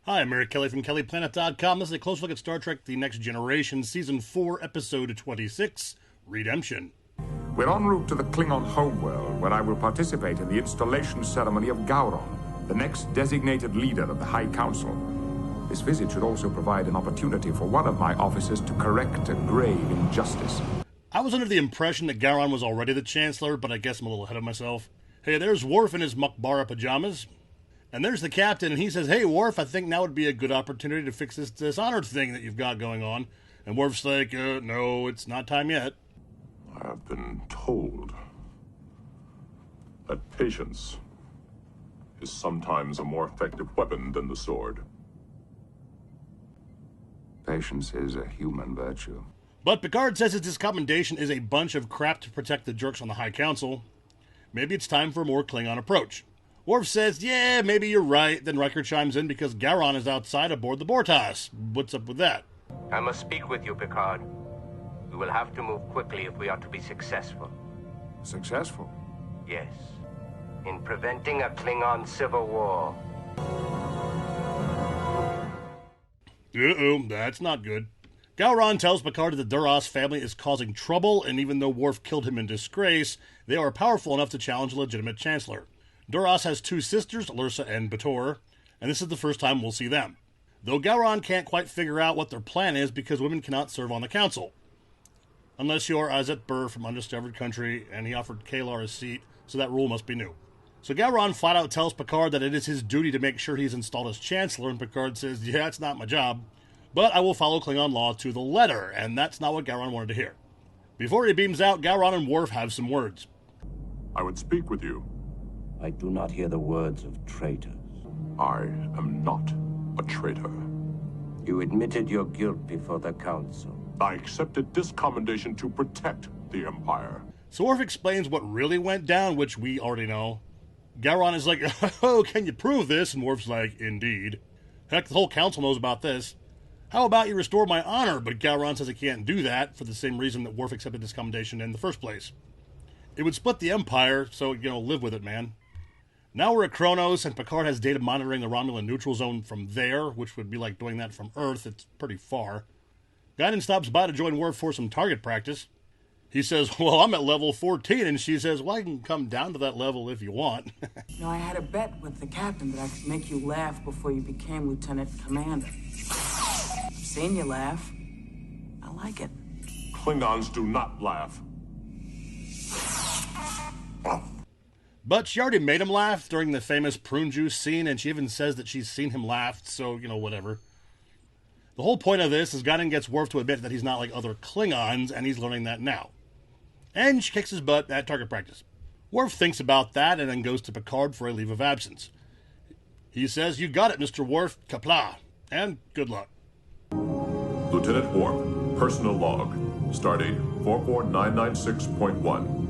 Hi, I'm Eric Kelly from KellyPlanet.com. This is a close look at Star Trek The Next Generation, Season 4, Episode 26, Redemption. We're en route to the Klingon homeworld, where I will participate in the installation ceremony of Gowron, the next designated leader of the High Council. This visit should also provide an opportunity for one of my officers to correct a grave injustice. I was under the impression that Gowron was already the Chancellor, but I guess I'm a little ahead of myself. Hey, there's Worf in his Mukbara pajamas. And there's the captain, and he says, hey, Worf, I think now would be a good opportunity to fix this dishonored thing that you've got going on. And Worf's like, no, it's not time yet. I have been told that patience is sometimes a more effective weapon than the sword. Patience is a human virtue. But Picard says his commendation is a bunch of crap to protect the jerks on the High Council. Maybe it's time for a more Klingon approach. Worf says, yeah, maybe you're right. Then Riker chimes in because Gowron is outside aboard the Bortas. What's up with that? I must speak with you, Picard. We will have to move quickly if we are to be successful. Successful? Yes. In preventing a Klingon civil war. Uh-oh, that's not good. Gowron tells Picard that the Duras family is causing trouble, and even though Worf killed him in disgrace, they are powerful enough to challenge a legitimate chancellor. Duras has two sisters, Lursa and B'Etor, and this is the first time we'll see them. Though Gowron can't quite figure out what their plan is because women cannot serve on the council. Unless you're Azet Burr from Undiscovered Country, and he offered Kalar a seat, so that rule must be new. So Gowron flat out tells Picard that it is his duty to make sure he's installed as chancellor, and Picard says, yeah, it's not my job, but I will follow Klingon law to the letter, and that's not what Gowron wanted to hear. Before he beams out, Gowron and Worf have some words. I would speak with you. I do not hear the words of traitors. I am not a traitor. You admitted your guilt before the council. I accepted this commendation to protect the Empire. So Worf explains what really went down, which we already know. Gowron is like, oh, can you prove this? And Worf's like, indeed. Heck, the whole council knows about this. How about you restore my honor? But Gowron says he can't do that for the same reason that Worf accepted this commendation in the first place. It would split the Empire, so, live with it, man. Now we're at Kronos, and Picard has data monitoring the Romulan neutral zone from there, which would be like doing that from Earth. It's pretty far. Guinan stops by to join Worf for some target practice. He says, well, I'm at level 14, and she says, well, I can come down to that level if you want. I had a bet with the captain that I could make you laugh before you became Lieutenant Commander. I've seen you laugh. I like it. Klingons do not laugh. But she already made him laugh during the famous prune juice scene, and she even says that she's seen him laugh, so, whatever. The whole point of this is Guinan gets Worf to admit that he's not like other Klingons, and he's learning that now. And she kicks his butt at target practice. Worf thinks about that and then goes to Picard for a leave of absence. He says, you got it, Mr. Worf, kapla, and good luck. Lieutenant Worf, personal log. Stardate 44996.1.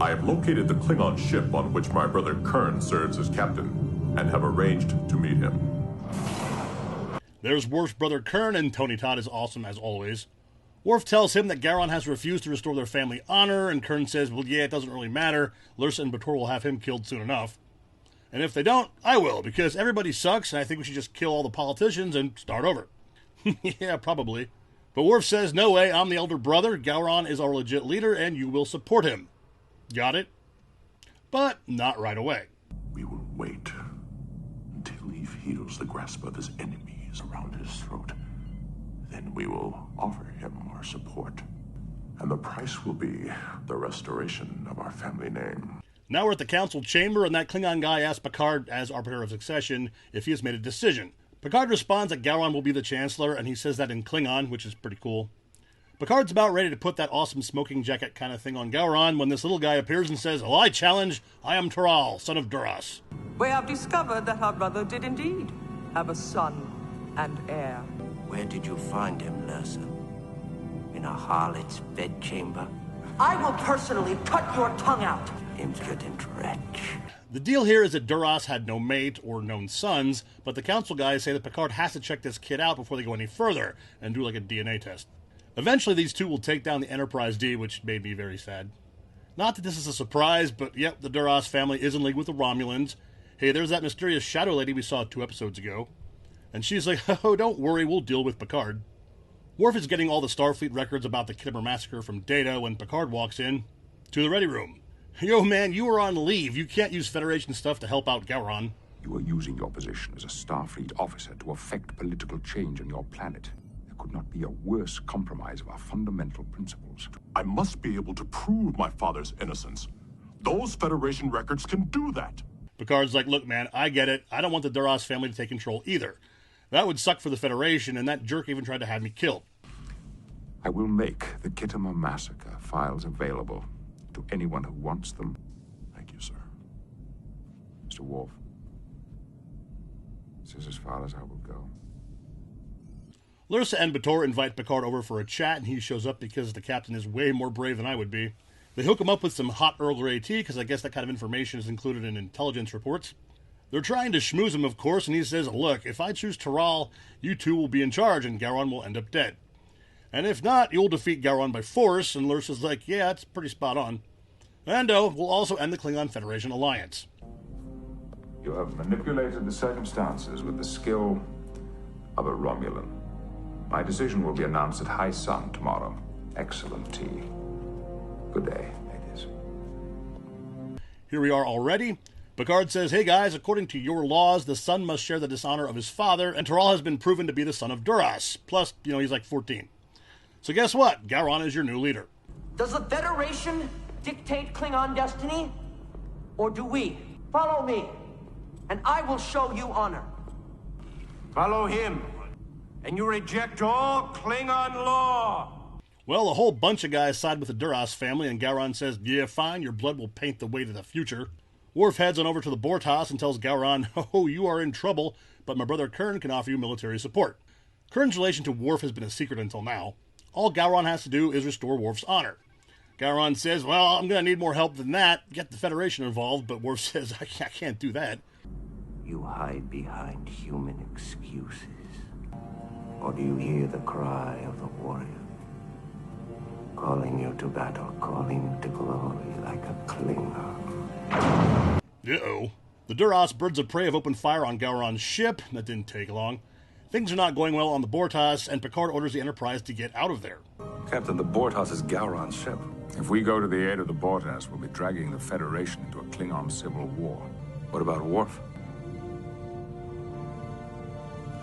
I have located the Klingon ship on which my brother Kern serves as captain, and have arranged to meet him. There's Worf's brother Kern, and Tony Todd is awesome as always. Worf tells him that Gowron has refused to restore their family honor, and Kern says, well, yeah, it doesn't really matter. Lursa and B'Etor will have him killed soon enough. And if they don't, I will, because everybody sucks, and I think we should just kill all the politicians and start over. Yeah, probably. But Worf says, no way, I'm the elder brother, Gowron is our legit leader, and you will support him. Got it? But not right away. We will wait until he feels the grasp of his enemies around his throat. Then we will offer him our support. And the price will be the restoration of our family name. Now we're at the council chamber, and that Klingon guy asks Picard, as arbiter of succession, if he has made a decision. Picard responds that Gowron will be the chancellor, and he says that in Klingon, which is pretty cool. Picard's about ready to put that awesome smoking jacket kind of thing on Gowron when this little guy appears and says, well, I challenge, I am Taral, son of Duras. We have discovered that our brother did indeed have a son and heir. Where did you find him, Lursa? In a harlot's bedchamber? I will personally cut your tongue out. Impudent wretch. The deal here is that Duras had no mate or known sons, but the council guys say that Picard has to check this kid out before they go any further and do like a DNA test. Eventually, these two will take down the Enterprise D, which made me very sad. Not that this is a surprise, but yep, the Duras family is in league with the Romulans. Hey, there's that mysterious shadow lady we saw 2 episodes ago. And she's like, oh, don't worry, we'll deal with Picard. Worf is getting all the Starfleet records about the Kittimer massacre from Data when Picard walks in to the ready room. Yo, man, you were on leave. You can't use Federation stuff to help out Gowron. You are using your position as a Starfleet officer to affect political change on your planet. There could not be a worse compromise of our fundamental principles. I must be able to prove my father's innocence. Those Federation records can do that. Picard's like, look, man, I get it. I don't want the Duras family to take control either. That would suck for the Federation, and that jerk even tried to have me killed. I will make the Kittimer massacre files available to anyone who wants them. Thank you, sir. Mr. Worf, this is as far as I will go. Lursa and Bator invite Picard over for a chat, and he shows up because the captain is way more brave than I would be. They hook him up with some hot Earl Grey tea, because I guess that kind of information is included in intelligence reports. They're trying to schmooze him, of course, and he says, look, if I choose Taral, you two will be in charge, and Gowron will end up dead. And if not, you'll defeat Gowron by force, and Lursa's like, yeah, it's pretty spot on. Lando will also end the Klingon Federation alliance. You have manipulated the circumstances with the skill of a Romulan. My decision will be announced at high sun tomorrow. Excellent tea. Good day, ladies. Here we are already. Picard says, hey guys, according to your laws, the son must share the dishonor of his father, and Taral has been proven to be the son of Duras. Plus, he's like 14. So guess what? Gowron is your new leader. Does the Federation dictate Klingon destiny? Or do we? Follow me, and I will show you honor. Follow him, and you reject all Klingon law. Well, a whole bunch of guys side with the Duras family, and Gowron says, yeah, fine, your blood will paint the way to the future. Worf heads on over to the Bortas and tells Gowron, oh, you are in trouble, but my brother Kurn can offer you military support. Kurn's relation to Worf has been a secret until now. All Gowron has to do is restore Worf's honor. Gowron says, well, I'm going to need more help than that. Get the Federation involved, but Worf says, I can't do that. You hide behind human excuses. Or do you hear the cry of the warrior? Calling you to battle, calling you to glory like a Klingon. Uh-oh. The Duras birds of prey have opened fire on Gowron's ship. That didn't take long. Things are not going well on the Bortas, and Picard orders the Enterprise to get out of there. Captain, the Bortas is Gowron's ship. If we go to the aid of the Bortas, we'll be dragging the Federation into a Klingon civil war. What about Worf?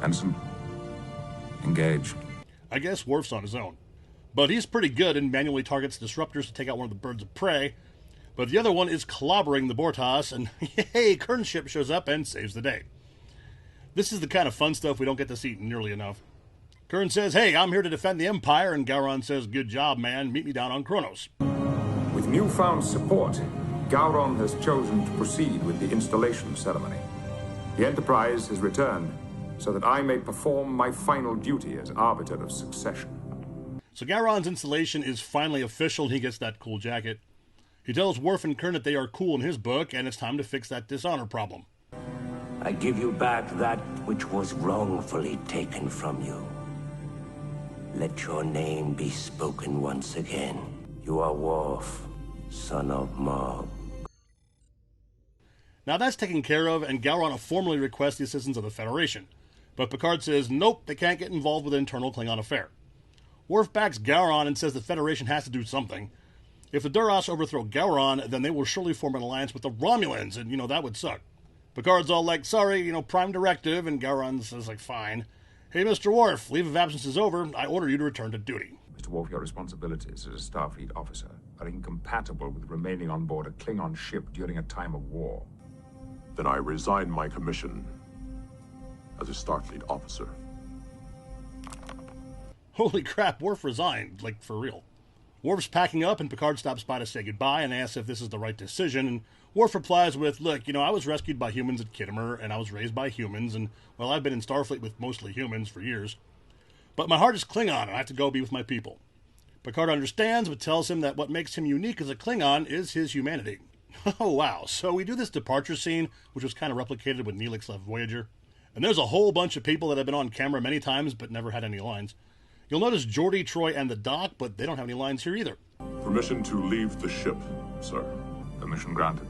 Ensign, engage. I guess Worf's on his own. But he's pretty good and manually targets disruptors to take out one of the birds of prey. But the other one is clobbering the Bortas, and hey, Kurn's ship shows up and saves the day. This is the kind of fun stuff we don't get to see nearly enough. Kurn says, hey, I'm here to defend the Empire, and Gowron says, good job, man, meet me down on Kronos. With newfound support, Gowron has chosen to proceed with the installation ceremony. The Enterprise has returned so that I may perform my final duty as arbiter of succession. So Gowron's installation is finally official, and he gets that cool jacket. He tells Worf and Kurn that they are cool in his book, and it's time to fix that dishonor problem. I give you back that which was wrongfully taken from you. Let your name be spoken once again. You are Worf, son of Mog. Now that's taken care of, and Gowron formally requests the assistance of the Federation. But Picard says, nope, they can't get involved with an internal Klingon affair. Worf backs Gowron and says the Federation has to do something. If the Duras overthrow Gowron, then they will surely form an alliance with the Romulans, and, that would suck. Picard's all like, sorry, Prime Directive, and Gowron says, like, fine. Hey, Mr. Worf, leave of absence is over. I order you to return to duty. Mr. Worf, your responsibilities as a Starfleet officer are incompatible with remaining on board a Klingon ship during a time of war. Then I resign my commission as a Starfleet officer. Holy crap, Worf resigned, like, for real. Worf's packing up, and Picard stops by to say goodbye and asks if this is the right decision, and Worf replies with, look, I was rescued by humans at Kittimer, and I was raised by humans, and, well, I've been in Starfleet with mostly humans for years. But my heart is Klingon, and I have to go be with my people. Picard understands, but tells him that what makes him unique as a Klingon is his humanity. Oh, wow. So we do this departure scene, which was kind of replicated when Neelix left Voyager. And there's a whole bunch of people that have been on camera many times, but never had any lines. You'll notice Geordi, Troy, and the Doc, but they don't have any lines here either. Permission to leave the ship, sir. Permission granted.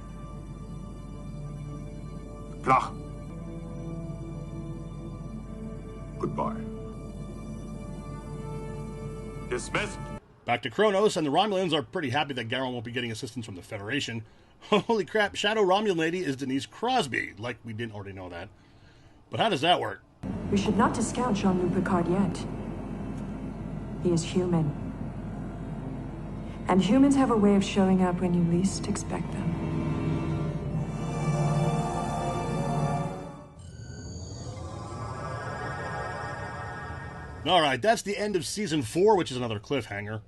Plach. Goodbye. Dismissed. Back to Kronos, and the Romulans are pretty happy that Gowron won't be getting assistance from the Federation. Holy crap, Shadow Romulan Lady is Denise Crosby, like we didn't already know that. But how does that work? We should not discount Jean-Luc Picard yet. He is human. And humans have a way of showing up when you least expect them. Alright, that's the end of Season 4, which is another cliffhanger.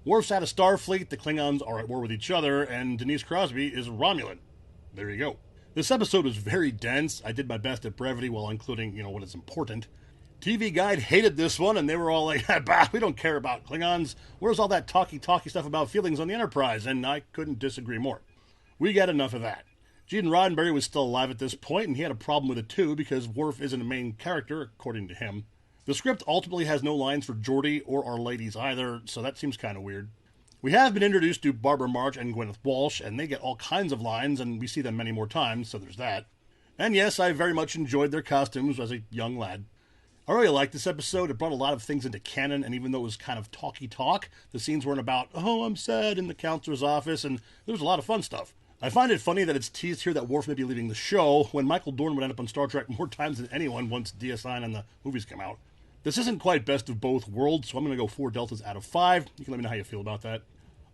Worf's at a Starfleet, the Klingons are at war with each other, and Denise Crosby is Romulan. There you go. This episode was very dense. I did my best at brevity while including, what is important. TV Guide hated this one, and they were all like, bah, we don't care about Klingons. Where's all that talky stuff about feelings on the Enterprise? And I couldn't disagree more. We got enough of that. Gene Roddenberry was still alive at this point, and he had a problem with it too, because Worf isn't a main character, according to him. The script ultimately has no lines for Geordi or our ladies either, so that seems kind of weird. We have been introduced to Barbara March and Gwyneth Walsh, and they get all kinds of lines, and we see them many more times, so there's that. And yes, I very much enjoyed their costumes as a young lad. I really liked this episode. It brought a lot of things into canon, and even though it was kind of talky talk, the scenes weren't about, oh, I'm sad in the counselor's office, and there was a lot of fun stuff. I find it funny that it's teased here that Worf may be leaving the show, when Michael Dorn would end up on Star Trek more times than anyone once DS9 and the movies come out. This isn't quite best of both worlds, so I'm going to go 4 deltas out of 5. You can let me know how you feel about that.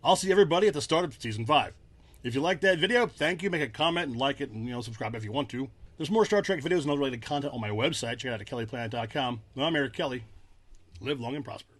I'll see everybody at the start of Season 5. If you liked that video, thank you. Make a comment and like it, and subscribe if you want to. There's more Star Trek videos and other related content on my website. Check it out at kellyplanet.com. I'm Eric Kelly. Live long and prosper.